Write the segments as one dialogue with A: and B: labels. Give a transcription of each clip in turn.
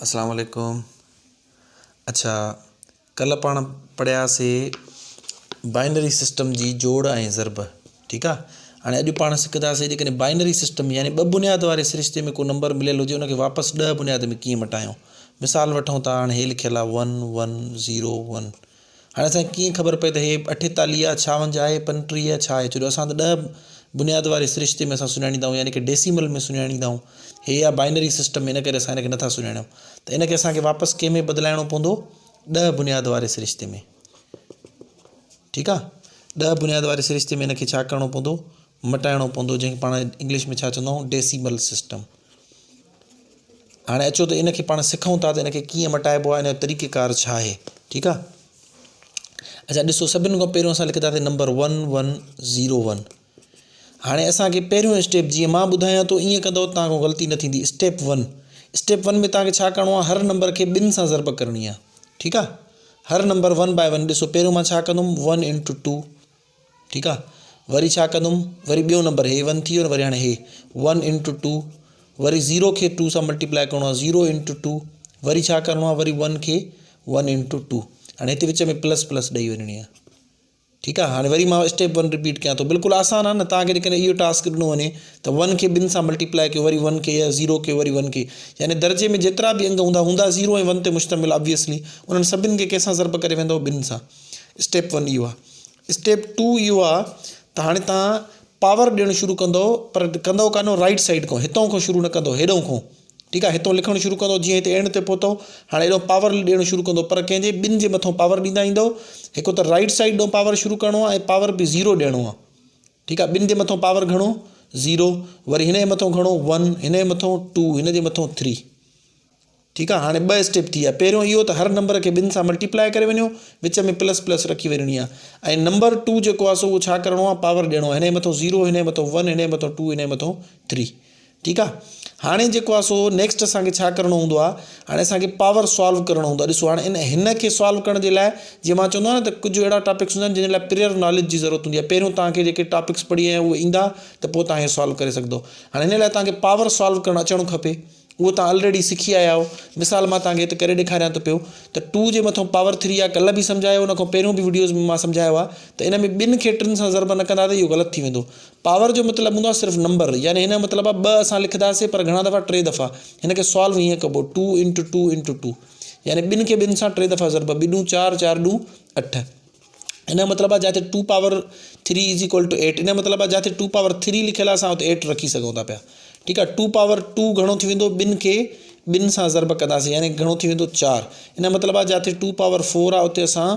A: अस्सलाम वालेकुम। अच्छा, कल पाण पढ़ियासीं बाइनरी सिस्टम जी जोड़ ऐं ज़रब। ठीकु आहे। हाणे अॼु पाण सिखंदासीं जेकॾहिं बाइनरी सिस्टम यानी ॿ बुनियाद वारे सिरिश्ते में को नंबर मिलियल हुजे उनखे वापसि 10 बुनियाद में कीअं मटायूं। मिसाल वठूं था, हाणे हे लिखियलु आहे 1 1 0 1। हाणे असांखे कीअं ख़बर पए त हे 48 आहे, 56 आहे, 35 छा आहे। छो जो असां त 10 बुनियाद वारे सिरिश्ते में असां सुञाणींदा आहियूं, यानी कि डेसिमल में सुञाणींदा आहियूं। हे आहे बाइनरी सिस्टम, इन करे असां हिनखे नथा सुञाणूं। त इनखे असांखे वापसि कंहिं में बदिलाइणो पवंदो? 10 बुनियाद वारे सिरिश्ते में। ठीकु आहे। 10 बुनियाद वारे सिरिश्ते में इनखे छा करिणो पवंदो? मटाइणो पवंदो, जंहिंखे पाण इंग्लिश में छा चवंदा आहियूं? Decimal system. हाणे अचो त इनखे पाण सिखूं था त इनखे कीअं मटाइबो आहे, इन जो तरीक़ेकार छा आहे। ठीकु आहे। अच्छा ॾिसो, सभिनि खां पहिरियों असां लिखंदासीं नंबर 1 1 0 1। हाणे असांखे पहिरियों स्टेप जीअं मां ॿुधायां थो ईअं कंदो, तव्हांखां ग़लती न थींदी। स्टेप 1 में तव्हांखे छा करिणो आहे? हर नंबर खे 2 सां ज़रब करणी आहे। ठीकु आहे। हर नंबर 1 बाय 1। ॾिसो पहिरियों मां छा कंदुमि? 1 × 2। ठीकु आहे। वरी छा कंदुमि? वरी ॿियो नंबर हे 1 थी वियो, वरी हाणे हे 1 × 2। वरी 0 खे 2 सां मल्टीप्लाई करिणो आहे, 0 × 2। वरी छा करिणो आहे? वरी 1 खे 1 × 2। हाणे हिते विच में प्लस प्लस ॾेई वञणी आहे। ठीकु आहे। हाणे वरी मां स्टेप 1 रिपीट कयां थो। बिल्कुलु आसान आहे न। तव्हांखे जेकॾहिं इहो टास्क ॾिनो वञे त 1 खे 2 सां मल्टीप्लाई कयो, वरी 1 खे या 0 खे वरी 1 खे, यानी दर्जे में जेतिरा बि अंग हूंदा 0 ऐं 1 ते मुश्तमिल ऑब्वियसली, उन्हनि सभिनि खे कंहिंसां ज़रब करे वेंदो? 2 सां। स्टेप 1 इहो आहे। स्टेप 2 इहो आहे त हाणे तव्हां पावर ॾियणु शुरू कंदो, पर कंदो कानो राइट साइड खां, हितां खां शुरू न कंदो, हेॾो खां। ठीकु आहे। हितां लिखणु शुरू कंदो, जीअं हिते एंड ते पहुतो, हाणे हेॾो पावर ॾियणु शुरू कंदो, पर कंहिंजे 2 जे मथां पावर ॾींदा ईंदो। हिकु त राइट साइड ॾों पावर शुरू करिणो आहे ऐं पावर बि 0 ॾियणो आहे। ठीकु आहे। 2 जे मथां पावर घणो? 0। वरी हिन जे मथां घणो? 1। हिन जे मथां 2। हिन जे मथां 3। ठीकु आहे। हाणे 2 स्टेप थी विया। पहिरियों इहो त हर नंबर खे 2 सां मल्टीप्लाई करे वञो, विच में प्लस प्लस रखी वञणी आहे। ऐं नंबर 2 जेको आहे सो उहो छा करिणो आहे? पावर ॾियणो आहे। हिन जे मथां 0, हिन जे मथां 1, हिन जे मथां 2, हिन जे मथां 3। ठीकु आहे। हाणे जेको आहे सो नेक्स्ट असांखे छा करिणो हूंदो आहे? हाणे असांखे पावर सॉल्व करिणो हूंदो आहे। ॾिसो हाणे हिन खे सॉल्व करण जे लाइ, जीअं मां चवंदो आहियां न त कुझु अहिड़ा टॉपिक्स हूंदा आहिनि जंहिंजे लाइ प्रियर नॉलेज जी ज़रूरत हूंदी आहे। पहिरियों तव्हांखे जेके टॉपिक्स पढ़ी आया उहे ईंदा त पोइ तव्हां इहे सॉल्व करे सघंदो। हाणे हिन लाइ तव्हांखे पावर सॉल्व करणु अचणु खपे। उहो तव्हां ऑलरेडी सिखी आया आहियो। मिसाल मां तव्हांखे हिते करे ॾेखारियां थो पियो त 2 जे मथां पावर 3 आहे। कल्ह बि सम्झायो, उन खां पहिरियों बि वीडियोज़ में मां सम्झायो आहे त इन में 2 खे 3 सां ज़रब न कंदा त इहो ग़लति थी वेंदो। पावर जो मतिलबु हूंदो आहे सिर्फ़ु नंबर, यानी हिन जो मतिलबु आहे 2 असां लिखंदासीं, पर घणा दफ़ा? 3 दफ़ा। हिन खे सॉल्व हीअं कबो, 2 × 2 × 2, यानी 2 खे 2 सां 3 दफ़ा ज़रब। 2 × 4 4 × 8। हिन जो मतिलबु आहे जिते 2 पावर 3 = 8। हिन जो मतिलबु आहे जिते 2 पावर 3 लिखियलु आहे असां हुते 8 रखी सघूं था पिया। ठीकु आहे। 2 पावर 2 घणो थी वेंदो? 2 खे 2 सां ज़रब कंदासीं, यानी घणो थी वेंदो? 4। हिन जो मतिलबु आहे जिते 2 पावर 4 आहे उते असां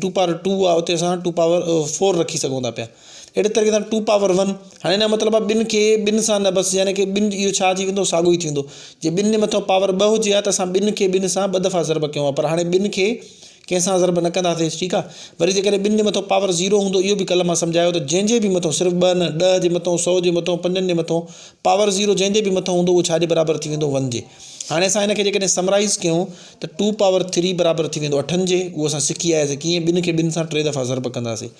A: 2 पावर 2 आहे उते असां 2 पावर 4 रखी सघूं था पिया। अहिड़े तरीक़े सां 2 पावर 1। हाणे हिन जो मतिलबु आहे 2 खे 2 सां न, बसि यानी कि 2 इहो छा थी वेंदो? साॻियो ई थी वेंदो। जे 2 जे मथां पावर 2 हुजे हा त असां 2 खे 2 सां 2 दफ़ा ज़रब कयूं आहे, पर हाणे 2 खे कंहिंसां ज़रब न कंदासीं। ठीकु आहे। वरी जेकॾहिं 2 जे मथां पावर 0 हूंदो, इहो बि कल्ह मां सम्झायो त जंहिंजे बि मथां, सिर्फ़ु 2 न, 10 जे मथां, 100 जे मथां, 5 जे मथां पावर 0 जंहिंजे बि मथां हूंदो उहो छाजे बराबरि थी वेंदो? 1 जे। हाणे असां हिनखे जेकॾहिं समराइज़ कयूं त 2 पावर 3 बराबरि थी वेंदो 8 जे। उहो असां सिखी आयासीं कीअं 2 खे 2 सां 3 दफ़ा ज़रब कंदासीं।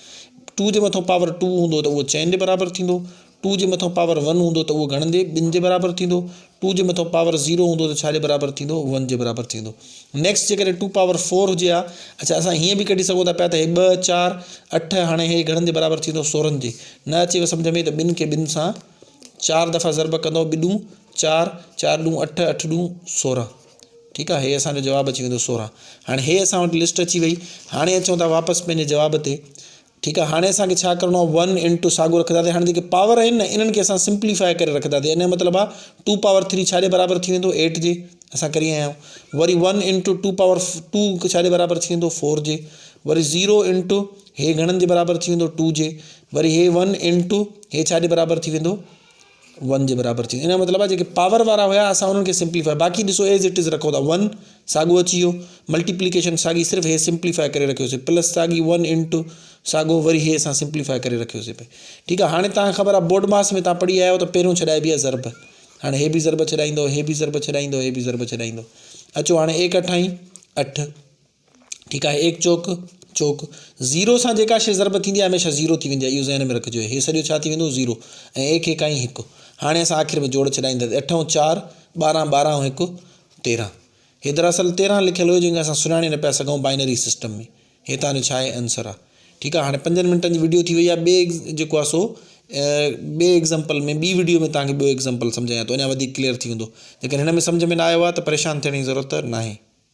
A: 2 जे मथां पावर 2 हूंदो त उहो 6 जे बराबरि थींदो। 2 जे मथां पावर 1 हूंदो त उहो घणनि जे? 2 जे बराबरि थींदो। 2 जे मथां पावर 0 हूंदो त छाजे बराबरि थींदो? 1 जे बराबरि थींदो। नेक्स्ट जेकॾहिं 2 पावर 4 हुजे हा, अच्छा असां हीअं बि कढी सघूं था पिया त हे 2 4 8, हाणे हे घणनि जे बराबरि थींदो? 16 जे। न अचेव सम्झ में त 2 खे 2 सां 4 दफ़ा ज़रब कंदो। 2 × 4 4 × 8 8 × 16। ठीकु आहे। हे असांजो जवाबु अची वेंदो 16। हाणे हे असां वटि लिस्ट अची वई। हाणे अचूं था वापसि पंहिंजे जवाब ते। ठीकु आहे। हाणे असांखे छा करिणो आहे? 1 × साॻियो रखंदासीं। हाणे जेके पावर आहिनि न, इन्हनि खे असां सिंप्लीफाए करे रखंदासीं। इन जो मतिलबु आहे 2 पावर 3 छाजे बराबरि थी वेंदो? 8 जे। असां करे आया आहियूं। वरी 1 × 2 पावर 2 छाजे बराबरि थी वेंदो? 4 जे। वरी 0 × हे घणनि जे बराबरि थी वेंदो? 2 जे। वरी हे 1 × हे छाजे बराबरि थी वेंदो? 1 जे बराबरि थी। इन जो मतिलबु आहे जेके पावर वारा हुया असां उन्हनि खे सिंप्लीफाए, बाक़ी ॾिसो एज़ इट इज़ रखो था। 1 साॻियो अची वियो, मल्टीप्लिकेशन साॻी, सिर्फ़ु हे सिंप्लीफाए करे रखियोसीं। प्लस साॻी 1 × साॻियो, वरी हे असां सिंप्लीफाए करे रखियोसीं पई। ठीकु आहे। हाणे तव्हांखे ख़बर आहे बोर्ड मास में तव्हां पढ़ी आया आहियो त पहिरियों छॾाइबी आहे ज़रब। हाणे हे बि ज़रब छॾाईंदो, हे बि ज़रब छॾाईंदो, हे बि ज़रब छॾाईंदो। अचो हाणे 1 × 8 8। ठीकु आहे। 1 चौक चौक। 0 सां जेका शइ ज़रब थींदी आहे हमेशह 0 थी वेंदी आहे, इहो ज़हन में रखिजो। हे सॼो छा थी वेंदो? 0। ऐं 1 1 1। हाणे असां आख़िर में जोड़ छॾाईंदासीं। 8 × 4 12 12 × 1 13। हे दरअसल 13 लिखियलु हुयो जंहिंखे असां सुञाणे न पिया सघूं बाइनरी सिस्टम में। हे तव्हांजो छा आहे आंसर आहे। ठीकु आहे। हाणे 5 मिंटनि जी वीडियो थी वई आहे। ॿिए जेको आहे सो ॿिए एग्ज़ाम्पल में ॿी वीडियो में तव्हांखे ॿियो एग्ज़ाम्पल सम्झायां थो, अञा वधीक क्लियर थी वेंदो। जेकॾहिं हिन में सम्झ में न आयो आहे त परेशान थियण जी ज़रूरत न आहे।